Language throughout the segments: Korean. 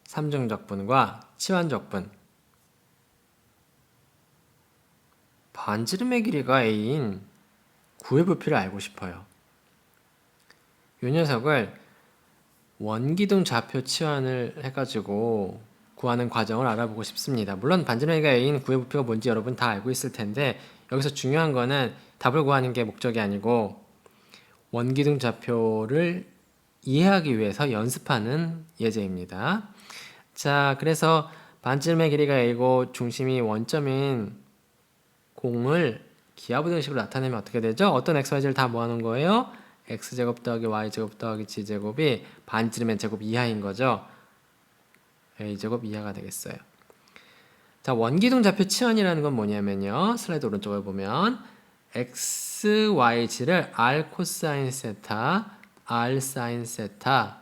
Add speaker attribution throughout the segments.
Speaker 1: 삼중적분과 치환적분. 반지름의 길이가 a인 구의 부피를 알고 싶어요. 이 녀석을 원기둥 좌표 치환을 해가지고 구하는 과정을 알아보고 싶습니다. 물론 반지름의 길이가 a인 구의 부피가 뭔지 여러분 다 알고 있을 텐데, 여기서 중요한 거는 답을 구하는 게 목적이 아니고 원기둥 좌표를 이해하기 위해서 연습하는 예제입니다. 자, 그래서 반지름의 길이가 a고 중심이 원점인 공을 기하부등식으로 나타내면 어떻게 되죠? 어떤 x, y, z를 다 모아놓은 거예요? x제곱 더하기 y제곱 더하기 g제곱이 반지름의 제곱 이하인 거죠. a제곱 이하가 되겠어요. 자, 원기둥 좌표 치환이라는 건 뭐냐면요. 슬라이드 오른쪽을 보면 x, y, g를 r 코사인 세타, r 사인 세타,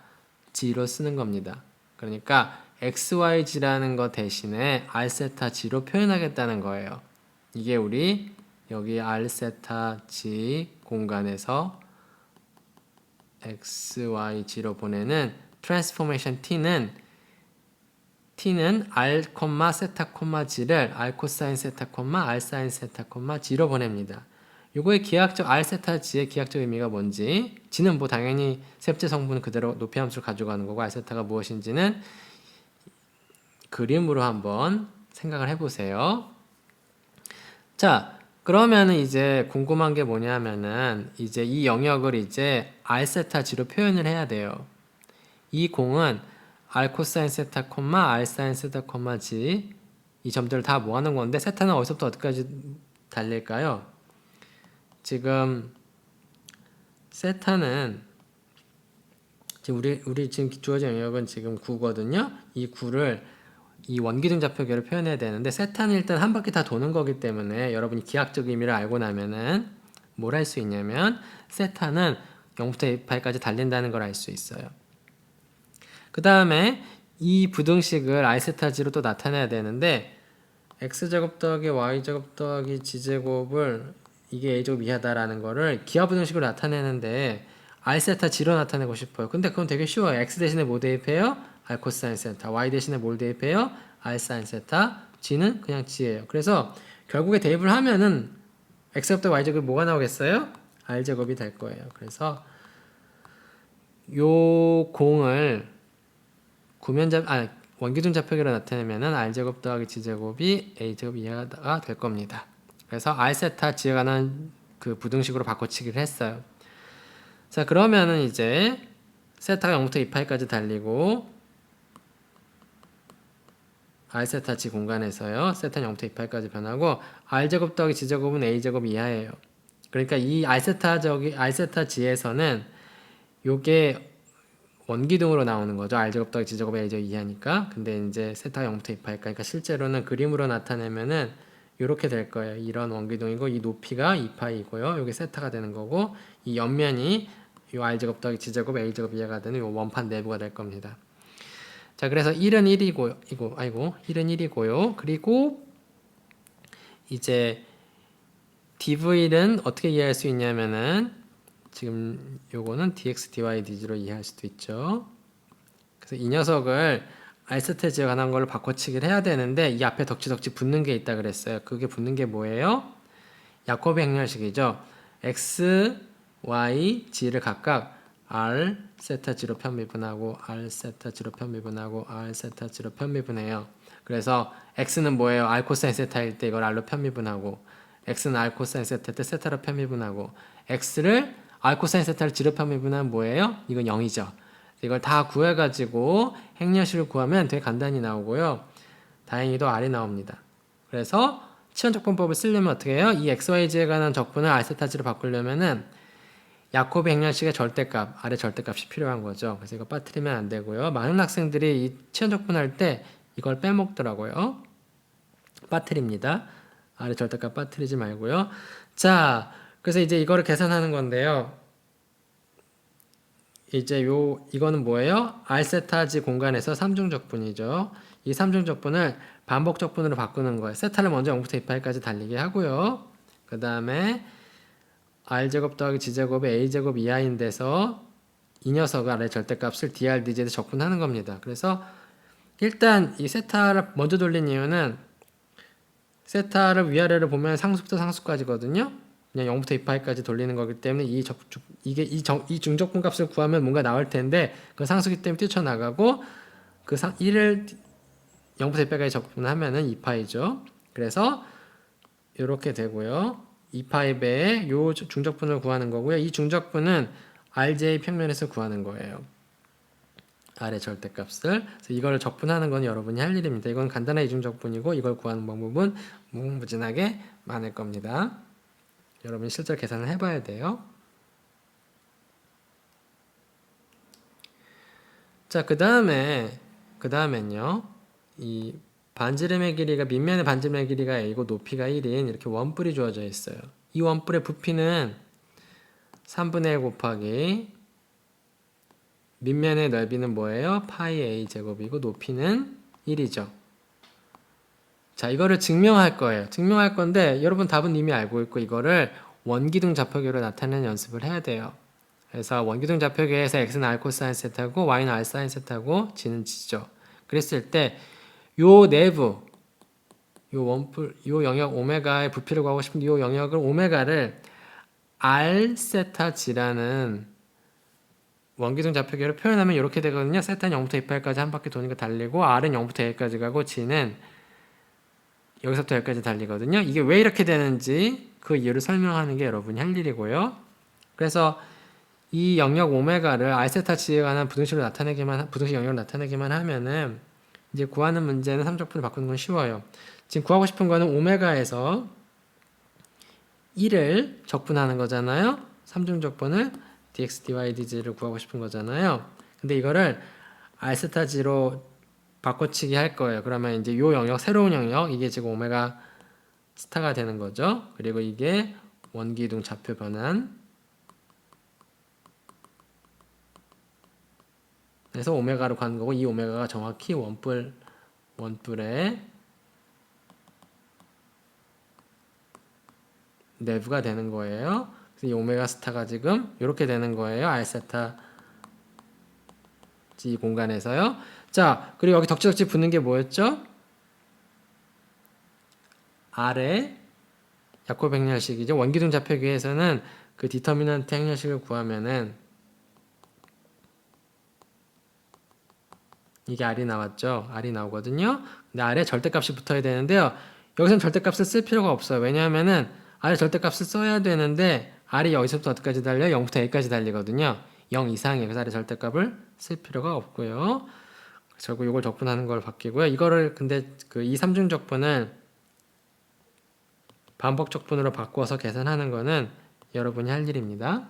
Speaker 1: g로 쓰는 겁니다. 그러니까 x, y, g라는 거 대신에 r 세타 g로 표현하겠다는 거예요. 이게 우리 여기 r 세타 g 공간에서 x, y, g로 보내는 트랜스포메이션 t는 r, 세타, g를 r 코사인 세타, r 사인 세타, g로 보냅니다. 요거의 기하학적 r 세타 g의 기하학적 의미가 뭔지, g는 뭐 당연히 셋째 성분 그대로 높이 함수를 가져가는 거고, r 세타가 무엇인지는 그림으로 한번 생각을 해보세요. 자, 그러면은 이제 궁금한 게 뭐냐면은 이제 이 영역을 이제 r 세타 g로 표현을 해야 돼요. 이 공은 r 코사인 세타, r 사인 세타, g 이 점들을 다 모아놓은 건데, 세타는 어디서부터 어디까지 달릴까요? 지금 세타는 지금 우리 지금 주어진 영역은 지금 9거든요. 이 9를 이 원기둥 좌표계로 표현해야 되는데, 세타는 일단 한 바퀴 다 도는 거기 때문에 여러분이 기하학적 의미를 알고 나면은 뭘 할 수 있냐면 세타는 0부터 2파이까지 달린다는 걸 알 수 있어요. 그 다음에 이 부등식을 r세타g로 또 나타내야 되는데, x제곱 더하기 y제곱 더하기 g제곱을 이게 a제곱 이하다라는 거를 기하부등식으로 나타내는데 r세타g로 나타내고 싶어요. 근데 그건 되게 쉬워요. x 대신에 뭐 대입해요? r 코사인 세타. y 대신에 뭘 대입해요? r 사인 세타. g는 그냥 g예요. 그래서 결국에 대입을 하면은 x제곱 더하기 y제곱이 뭐가 나오겠어요? r제곱이 될 거예요. 그래서 요 공을 원기둥 좌표계로 나타내면은 r제곱 더하기 g제곱이 a제곱 이하가 될 겁니다. 그래서 r세타 g에 관한 그 부등식으로 바꿔치기를 했어요. 자, 그러면은 이제 세타가 0부터 2파이까지 달리고 r세타 g 공간에서요. 세타는 0부터 2파이까지 변하고 r제곱 더하기 g제곱은 a제곱 이하예요. 그러니까 이 r세타 g에서는 요게 원기둥으로 나오는 거죠. r제곱 더하기 g제곱 a제곱 이하니까. 근데 이제 세타가 0부터 2파이까. 그러니까 실제로는 그림으로 나타내면은 이렇게 될 거예요. 이런 원기둥이고 이 높이가 2파이고요. 여기 세타가 되는 거고 이 옆면이 이 r제곱 더하기 g제곱 a제곱 이하가 되는 이 원판 내부가 될 겁니다. 자, 그래서 1은 1이고요. 1은 1이고요. 그리고 이제 dv는 어떻게 이해할 수 있냐면은 지금 요거는 dx, dy, dg로 이해할 수도 있죠. 그래서 이 녀석을 r세타g에 관한 걸로 바꿔치기를 해야 되는데, 이 앞에 덕지 붙는 게 있다 그랬어요. 그게 붙는 게 뭐예요? 야코비 행렬식이죠. x, y, g를 각각 r 세타g로 편미분하고 r 세타g로 편미분하고 r 세타g로 편미분해요. 그래서 x는 뭐예요? r 코사인 세타일 때 이걸 r로 편미분하고, x는 r 코사인 세타일 때 세타로 편미분하고, x를 r 코사인 세타를 g로 편미분하면 뭐예요? 이건 0이죠. 이걸 다 구해가지고 행렬식을 구하면 되게 간단히 나오고요. 다행히도 r이 나옵니다. 그래서 치환적분법을 쓰려면 어떻게 해요? 이 xyz에 관한 적분을 r세타g로 바꾸려면은 야코비 행렬식의 절대값, r의 절대값이 필요한 거죠. 그래서 이거 빠뜨리면 안 되고요. 많은 학생들이 이 치환적분 할 때 이걸 빼먹더라고요. 빠뜨립니다. r의 절대값 빠뜨리지 말고요. 자, 그래서 이제 이거를 계산하는 건데요. 이제 이거는 뭐예요? r세타g 공간에서 3중적분이죠. 이 3중적분을 반복적분으로 바꾸는 거예요. 세타를 먼저 0부터 2파이까지 달리게 하고요. 그 다음에 r제곱 더하기 g제곱의 a제곱 이하인 데서 이 녀석의 r의 절대값을 dr, dz에 적분하는 겁니다. 그래서 일단 이 세타를 먼저 돌린 이유는 세타를 위아래를 보면 상수부터 상수까지거든요. 그냥 0부터 2파이까지 돌리는 거기 때문에 이 중적분 값을 구하면 뭔가 나올 텐데 그 상수기 때문에 뛰쳐나가고 1을 0부터 2파이까지 적분하면은 2파이죠. 그래서 이렇게 되고요. 2파이 배에 요 중적분을 구하는 거고요. 이 중적분은 RJ 평면에서 구하는 거예요. R의 절대값을. 그래서 이걸 적분하는 건 여러분이 할 일입니다. 이건 간단한 이중적분이고 이걸 구하는 방법은 무궁무진하게 많을 겁니다. 여러분이 실제로 계산을 해봐야 돼요. 자, 그 다음엔요. 이 반지름의 길이가 밑면의 반지름의 길이가 A고 높이가 1인 이렇게 원뿔이 주어져 있어요. 이 원뿔의 부피는 3분의 1 곱하기 밑면의 넓이는 뭐예요? 파이 A 제곱이고 높이는 1이죠. 자, 이거를 증명할 거예요. 증명할 건데 여러분 답은 이미 알고 있고 이거를 원기둥 좌표계로 나타내는 연습을 해야 돼요. 그래서 원기둥 좌표계에서 x는 r 코사인 세타고 y는 r 사인 세타고 g는 g죠. 그랬을 때 요 내부 요 영역 오메가의 부피를 구하고 싶은데 요 영역을 오메가를 r 세타 g라는 원기둥 좌표계로 표현하면 이렇게 되거든요. 세타는 0부터 2파이까지 한 바퀴 도니까 달리고 r은 0부터 a까지 가고 g는 여기서부터 여기까지 달리거든요. 이게 왜 이렇게 되는지 그 이유를 설명하는 게 여러분이 할 일이고요. 그래서 이 영역 오메가를 r세타 g에 관한 부등식 영역을 나타내기만 하면은 이제 구하는 문제는 삼적분을 바꾸는 건 쉬워요. 지금 구하고 싶은 거는 오메가에서 1을 적분하는 거잖아요. 삼중적분을 dx, dy, dg를 구하고 싶은 거잖아요. 근데 이거를 r세타 g로 바꿔치기 할 거예요. 그러면 이제 요 영역, 새로운 영역, 이게 지금 오메가 스타가 되는 거죠. 그리고 이게 원기둥 좌표 변환. 그래서 오메가로 가는 거고, 이 오메가가 정확히 원뿔의 내부가 되는 거예요. 그래서 이 오메가 스타가 지금 이렇게 되는 거예요. R세타 G 공간에서요. 자, 그리고 여기 덕지덕지 붙는 게 뭐였죠? R의 야코브 행렬식이죠. 원기둥 좌표계에서는 그 디터미넌트 행렬식을 구하면은 이게 R이 나왔죠. R이 나오거든요. 근데 R에 절대값이 붙어야 되는데요. 여기서는 절대값을 쓸 필요가 없어요. 왜냐하면은 R에 절대값을 써야 되는데 R이 여기서부터 어디까지 달려요? 0부터 A까지 달리거든요. 0 이상이에요. 그래서 R의 절대값을 쓸 필요가 없고요. 결국 이걸 적분하는 걸 바뀌고요. 이거를 근데 그 이 삼중 적분을 반복 적분으로 바꿔서 계산하는 거는 여러분이 할 일입니다.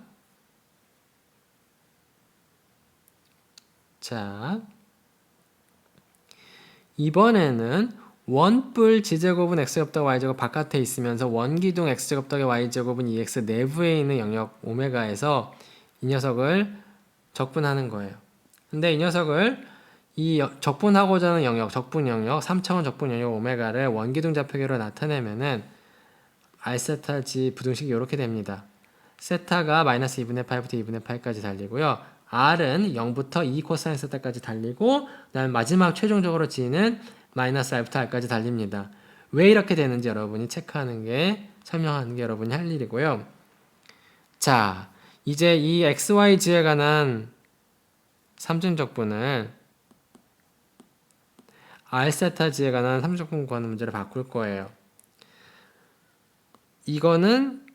Speaker 1: 자, 이번에는 원뿔 g제곱은 x제곱 더하기 y제곱 바깥에 있으면서 원기둥 x제곱 더하기 y제곱은 2x 내부에 있는 영역 오메가에서 이 녀석을 적분하는 거예요. 근데 이 녀석을 적분하고자 하는 영역, 적분 영역, 3차원 적분 영역 오메가를 원기둥 좌표계로 나타내면은 r세타 g 부등식이 이렇게 됩니다. 세타가 마이너스 2분의 8부터 2분의 8까지 달리고요. r은 0부터 2 코사인 세타까지 달리고 그다음 마지막 최종적으로 g는 마이너스 r부터 r까지 달립니다. 왜 이렇게 되는지 여러분이 설명하는 게 여러분이 할 일이고요. 자, 이제 이 xyz에 관한 삼중적분을 r세타 g에 관한 삼중적분 구하는 문제를 바꿀 거예요. 이거는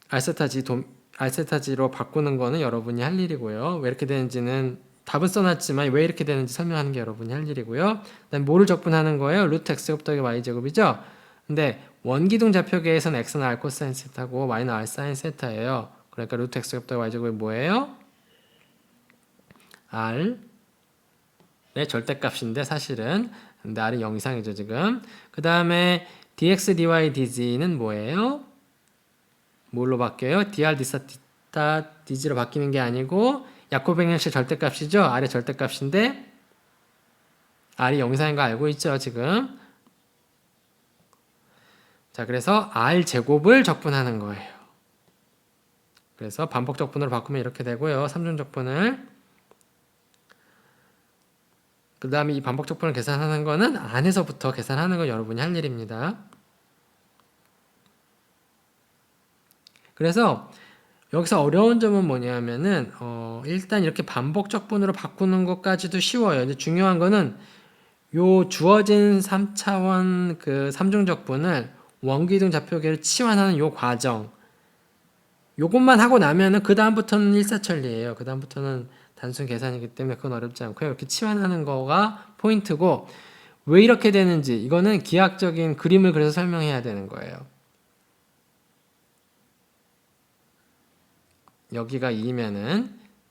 Speaker 1: r세타 g로 바꾸는 거는 여러분이 할 일이고요. 왜 이렇게 되는지는 답은 써놨지만 왜 이렇게 되는지 설명하는 게 여러분이 할 일이고요. 그다음 뭐를 적분하는 거예요? 루트 x제곱 더하기 y제곱이죠. 근데 원기둥 좌표계에서는 x는 r 코사인 세타고 y는 r 사인 세타예요. 그러니까 루트 x제곱 더하기 y제곱이 뭐예요? r의 절대값인데 사실은 근데 r이 0 이상이죠 지금. 그 다음에 dx, dy, dg는 뭐예요? 뭘로 바뀌어요? dr, dθ, dg로 바뀌는 게 아니고 야코브 행렬식 절대값이죠. r의 절대값인데 r이 0 이상인 거 알고 있죠 지금. 자, 그래서 r 제곱을 적분하는 거예요. 그래서 반복 적분으로 바꾸면 이렇게 되고요. 삼중 적분을 그 다음에 이 반복 적분을 계산하는 거는 안에서부터 계산하는 건 여러분이 할 일입니다. 그래서 여기서 어려운 점은 뭐냐면은 일단 이렇게 반복 적분으로 바꾸는 것까지도 쉬워요. 근데 중요한 거는 요 주어진 3차원 그 3중 적분을 원기둥 좌표계를 치환하는 요 과정, 요것만 하고 나면은 그 다음부터는 일사천리예요. 그 다음부터는 단순 계산이기 때문에 그건 어렵지 않고요. 이렇게 치환하는 거가 포인트고, 왜 이렇게 되는지 이거는 기하학적인 그림을 그려서 설명해야 되는 거예요. 여기가 2면은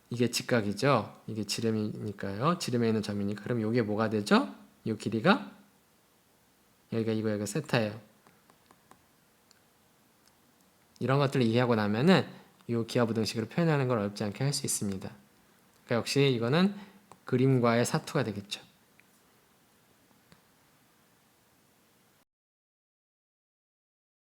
Speaker 1: 이게 직각이죠. 이게 지름이니까요. 지름에 있는 점이니까. 그럼 이게 뭐가 되죠? 이 길이가 여기가 세타예요. 이런 것들을 이해하고 나면은 이 기하부등식으로 표현하는 걸 어렵지 않게 할 수 있습니다. 그러니까 역시 이거는 그림과의 사투가 되겠죠.